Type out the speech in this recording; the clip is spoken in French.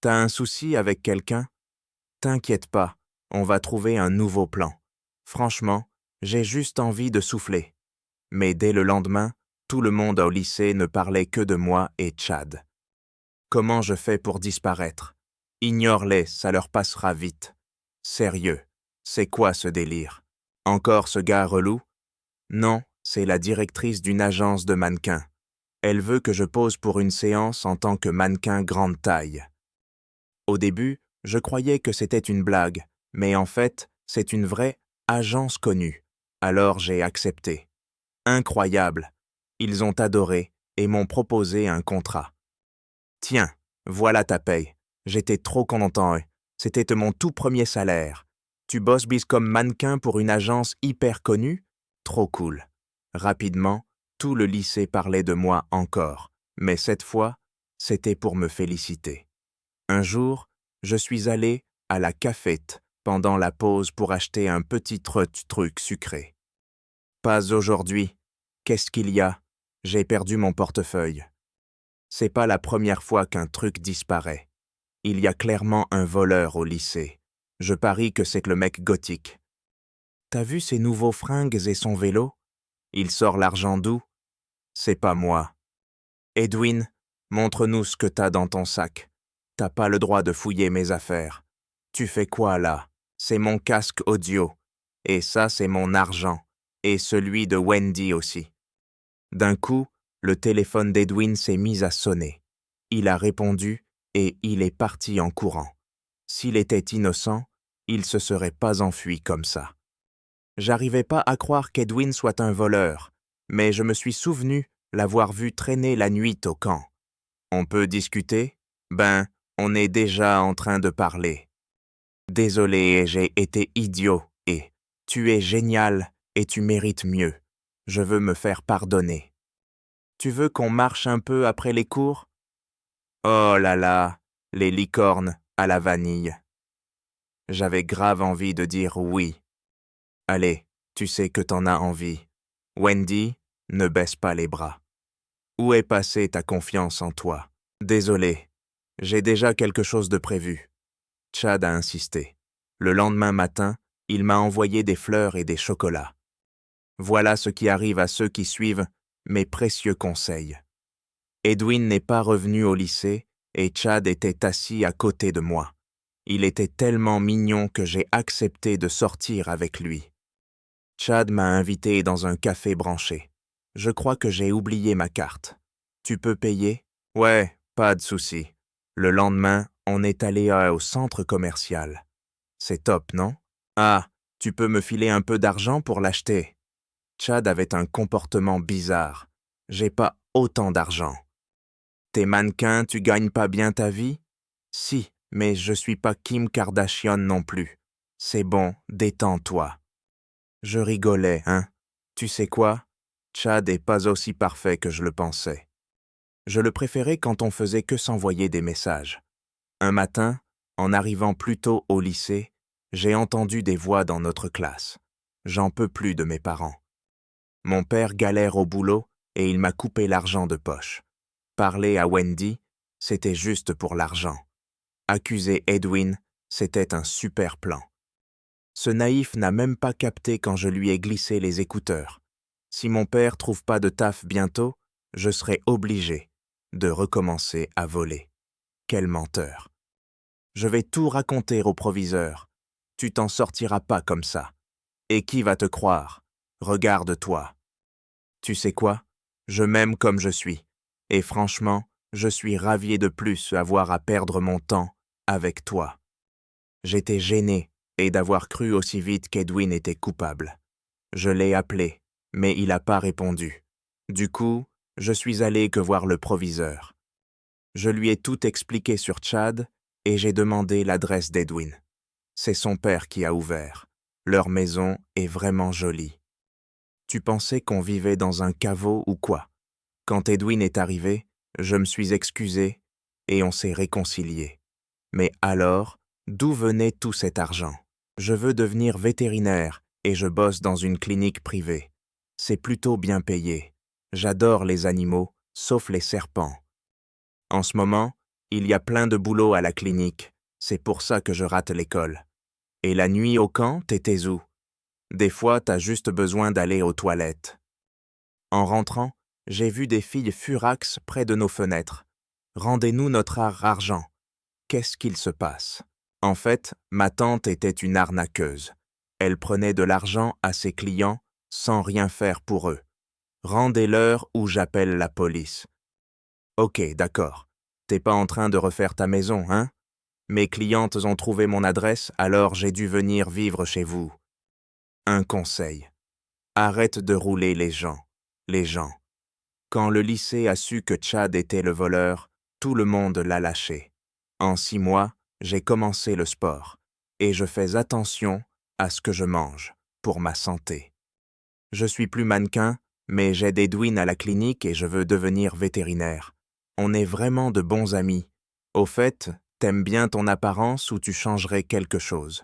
T'as un souci avec quelqu'un? T'inquiète pas, on va trouver un nouveau plan. Franchement, j'ai juste envie de souffler. Mais dès le lendemain, tout le monde au lycée ne parlait que de moi et Chad. Comment je fais pour disparaître? Ignore-les, ça leur passera vite. Sérieux, c'est quoi ce délire? Encore ce gars relou? Non, c'est la directrice d'une agence de mannequins. Elle veut que je pose pour une séance en tant que mannequin grande taille. Au début, je croyais que c'était une blague, mais en fait, c'est une vraie agence connue. Alors j'ai accepté. Incroyable. Ils ont adoré et m'ont proposé un contrat. Tiens, voilà ta paye. J'étais trop content. C'était mon tout premier salaire. Tu bosses bis comme mannequin pour une agence hyper connue? Trop cool. Rapidement, tout le lycée parlait de moi encore, mais cette fois, c'était pour me féliciter. Un jour, je suis allé à la cafette pendant la pause pour acheter un petit truc sucré. Pas aujourd'hui. Qu'est-ce qu'il y a? J'ai perdu mon portefeuille. C'est pas la première fois qu'un truc disparaît. Il y a clairement un voleur au lycée. Je parie que c'est que le mec gothique. T'as vu ses nouveaux fringues et son vélo? Il sort l'argent d'où? C'est pas moi. Edwin, montre-nous ce que t'as dans ton sac. T'as pas le droit de fouiller mes affaires. Tu fais quoi là? C'est mon casque audio. Et ça, c'est mon argent. Et celui de Wendy aussi. D'un coup, le téléphone d'Edwin s'est mis à sonner. Il a répondu et il est parti en courant. S'il était innocent, il se serait pas enfui comme ça. J'arrivais pas à croire qu'Edwin soit un voleur, mais je me suis souvenu l'avoir vu traîner la nuit au camp. On peut discuter? Ben, on est déjà en train de parler. Désolé, j'ai été idiot et tu es génial et tu mérites mieux. Je veux me faire pardonner. Tu veux qu'on marche un peu après les cours? Oh là là, les licornes à la vanille. J'avais grave envie de dire oui. Allez, tu sais que t'en as envie. Wendy, ne baisse pas les bras. Où est passée ta confiance en toi? Désolé, j'ai déjà quelque chose de prévu. Chad a insisté. Le lendemain matin, il m'a envoyé des fleurs et des chocolats. Voilà ce qui arrive à ceux qui suivent mes précieux conseils. Edwin n'est pas revenu au lycée et Chad était assis à côté de moi. Il était tellement mignon que j'ai accepté de sortir avec lui. Chad m'a invité dans un café branché. Je crois que j'ai oublié ma carte. Tu peux payer? Ouais, pas de souci. Le lendemain, on est allé au centre commercial. C'est top, non? Ah, tu peux me filer un peu d'argent pour l'acheter? Chad avait un comportement bizarre. J'ai pas autant d'argent. T'es mannequin, tu gagnes pas bien ta vie? Si, mais je suis pas Kim Kardashian non plus. C'est bon, détends-toi. Je rigolais, hein? Tu sais quoi? Chad est pas aussi parfait que je le pensais. Je le préférais quand on faisait que s'envoyer des messages. Un matin, en arrivant plus tôt au lycée, j'ai entendu des voix dans notre classe. J'en peux plus de mes parents. Mon père galère au boulot et il m'a coupé l'argent de poche. Parler à Wendy, c'était juste pour l'argent. Accuser Edwin, c'était un super plan. Ce naïf n'a même pas capté quand je lui ai glissé les écouteurs. Si mon père trouve pas de taf bientôt, je serai obligé de recommencer à voler. Quel menteur. Je vais tout raconter au proviseur. Tu t'en sortiras pas comme ça. Et qui va te croire? Regarde-toi. Tu sais quoi? Je m'aime comme je suis. Et franchement, je suis ravi de plus avoir à perdre mon temps avec toi. J'étais gêné et d'avoir cru aussi vite qu'Edwin était coupable. Je l'ai appelé, mais il n'a pas répondu. Du coup, je suis allé que voir le proviseur. Je lui ai tout expliqué sur Chad et j'ai demandé l'adresse d'Edwin. C'est son père qui a ouvert. Leur maison est vraiment jolie. Tu pensais qu'on vivait dans un caveau ou quoi? Quand Edwin est arrivé, je me suis excusé et on s'est réconciliés. Mais alors, d'où venait tout cet argent? Je veux devenir vétérinaire et je bosse dans une clinique privée. C'est plutôt bien payé. J'adore les animaux, sauf les serpents. En ce moment, Il y a plein de boulot à la clinique, c'est pour ça que je rate l'école. Et la nuit au camp, t'étais où? Des fois, t'as juste besoin d'aller aux toilettes. En rentrant, j'ai vu des filles furax près de nos fenêtres. Rendez-nous notre argent. Qu'est-ce qu'il se passe? En fait, ma tante était une arnaqueuse. Elle prenait de l'argent à ses clients sans rien faire pour eux. Rendez-leur ou j'appelle la police. Ok, d'accord. T'es pas en train de refaire ta maison, hein? Mes clientes ont trouvé mon adresse, alors j'ai dû venir vivre chez vous. Un conseil. Arrête de rouler les gens. Les gens. Quand le lycée a su que Chad était le voleur, tout le monde l'a lâché. En 6 mois, j'ai commencé le sport. Et je fais attention à ce que je mange, pour ma santé. Je suis plus mannequin, mais j'aide Edwin à la clinique et je veux devenir vétérinaire. On est vraiment de bons amis. Au fait, t'aimes bien ton apparence ou tu changerais quelque chose?